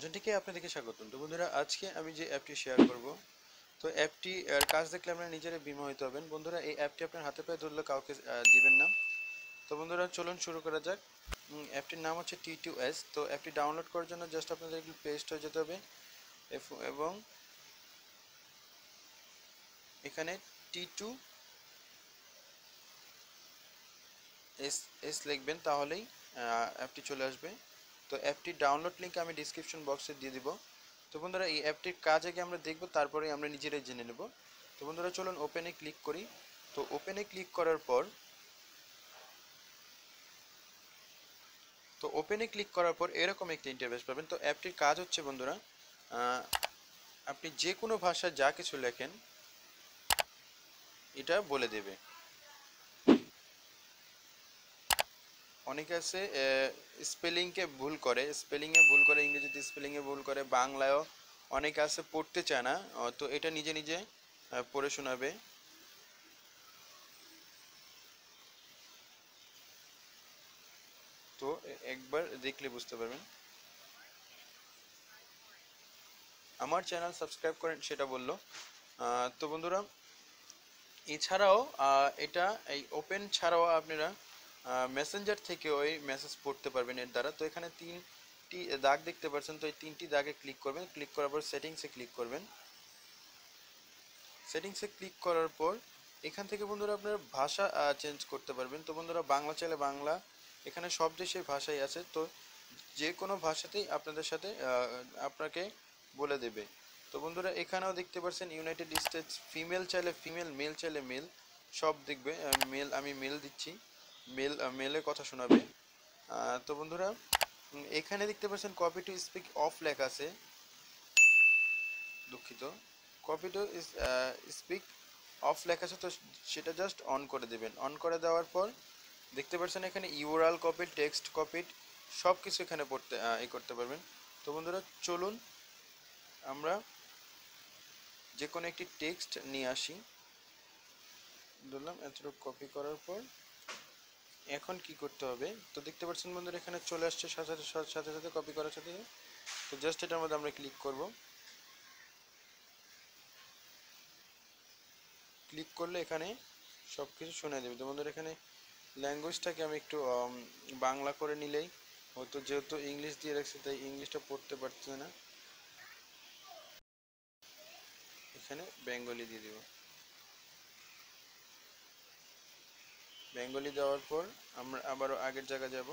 অঞ্জনটিকে আপনাদেরকে স্বাগতম। তো বন্ধুরা, আজকে আমি যে অ্যাপটি শেয়ার করব, তো অ্যাপটি কাজ দেখলে আপনারা নিজেরাই বিমোহিত হবেন। বন্ধুরা, এই অ্যাপটি আপনার হাতে পায়ে ধরলে কাউকে দিবেন না। তো বন্ধুরা, চলুন শুরু করা যাক। অ্যাপটির নাম হচ্ছে T2S। তো অ্যাপটি ডাউনলোড করার জন্য জাস্ট আপনাদের একটু প্লে স্টোরে যেতে হবে এবং এখানে T2S লিখবেন, তাহলেই অ্যাপটি চলে আসবে। তো অ্যাপটির ডাউনলোড লিঙ্ক আমি ডিসক্রিপশন বক্সে দিয়ে দিব। তো বন্ধুরা, এই অ্যাপটির কাজ আগে আমরা দেখব, তারপরে আমরা নিজেরাই জেনে নেব। তো বন্ধুরা, চলুন ওপেনে ক্লিক করি। তো ওপেনে ক্লিক করার পর এরকম একটা ইন্টারফেস পাবেন। তো অ্যাপটির কাজ হচ্ছে বন্ধুরা, আপনি যে কোনো ভাষায় যা কিছু লেখেন এটা বলে দেবে। অনেকে আছে স্পেলিংয়ে ভুল করে, ইংরেজিতে স্পেলিংয়ে ভুল করে, বাংলায়ও অনেকে আছে পড়তে চায় না। তো এটা নিজে নিজে পড়ে শোনাবে। তো একবার দেখলে বুঝতে পারবেন। আমার চ্যানেল সাবস্ক্রাইব করেন সেটা বললো। তো বন্ধুরা, এছাড়াও এটা এই ওপেন ছাড়াও আপনারা মেসেঞ্জার থেকে ওই মেসেজ পড়তে পারবেন এর দ্বারা। তো এখানে তিনটি দাগ দেখতে পাচ্ছেন, তো এই তিনটি দাগে ক্লিক করবেন। ক্লিক করার পর সেটিংসে ক্লিক করবেন। সেটিংসে ক্লিক করার পর এখান থেকে বন্ধুরা আপনারা ভাষা চেঞ্জ করতে পারবেন। তো বন্ধুরা, বাংলা চাইলে বাংলা, এখানে সব দেশের ভাষাই আছে। তো যে কোনো ভাষাতেই আপনাদের সাথে আপনাকে বলে দেবে। তো বন্ধুরা, এখানেও দেখতে পাচ্ছেন ইউনাইটেড স্টেটস ফিমেল চাইলে ফিমেল, মেল চাইলে মেল, সব দেখবে। আমি মেল দিচ্ছি, মেলে কথা শোনাবে। তো বন্ধুরা, এখানে দেখতে পাচ্ছেন কপি টু স্পিক অফ লেখা আছে, দুঃখিত, কপি টু স্পিক অফ লেখা আছে। তো সেটা জাস্ট অন করে দেবেন। অন করে দেওয়ার পর দেখতে পাচ্ছেন এখানে ইউআরএল কপি, টেক্সট কপি, সব কিছু এখানে পড়তে করতে পারবেন। তো বন্ধুরা, চলুন আমরা যে কোনো একটি টেক্সট নিয়ে আসি। ধরলাম এতটুকু কপি করার পর এখন কি করতে হবে, তো দেখতে পাচ্ছেন বন্ধুরা এখানে চলে আসছে সাথে সাথে কপি করার সাথে। তো জাস্ট এটার মধ্যে আমরা ক্লিক করব। ক্লিক করলে এখানে সব কিছু শোনা দেবে। তো বন্ধুরা, এখানে ল্যাঙ্গুয়েজটাকে আমি একটু বাংলা করে নিলেই হয়তো, যেহেতু ইংলিশ দিয়ে রাখছি তাই ইংলিশটা পড়তে পারছে না, এখানে বেঙ্গলি দিয়ে দিব। বেঙ্গলি দেওয়ার পর আমরা আবারও আগের জায়গায় যাব।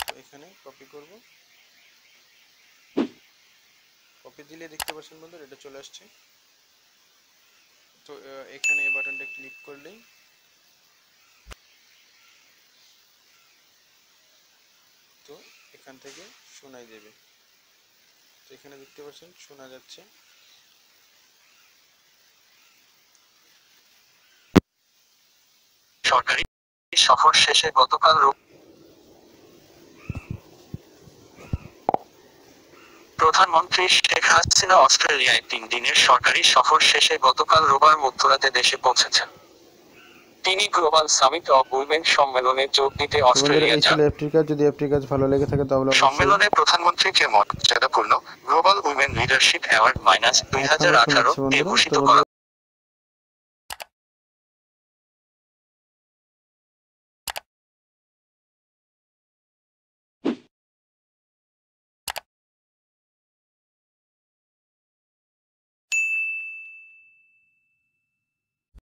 তো এখানে কপি করব। কপি দিলে দেখতে পাচ্ছেন বন্ধুরা এটা চলে আসছে। তো এখানে এই বাটনটা ক্লিক করলেই তো এখান থেকে শোনাই দেবে। তো এখানে দেখতে পাচ্ছেন শোনা যাচ্ছে। সরকারি সফর শেষে গতকাল প্রধানমন্ত্রী শেখ হাসিনা অস্ট্রেলিয়ায় 3 দিনের সরকারি সফর শেষে গতকাল রোববার মধ্যরাতে দেশে পৌঁছেছেন। তিনি গ্লোবাল সামিট অব উইমেন সম্মেলনে যোগ দিতে অস্ট্রেলিয়া যান। যদি অ্যাপটির কাজ ভালো লেগে থাকে তাহলে সম্মেলনে প্রধানমন্ত্রীকে মর্যাদাপূর্ণ গ্লোবাল উইমেন লিডারশিপ অ্যাওয়ার্ড -2018 এ ভূষিত করা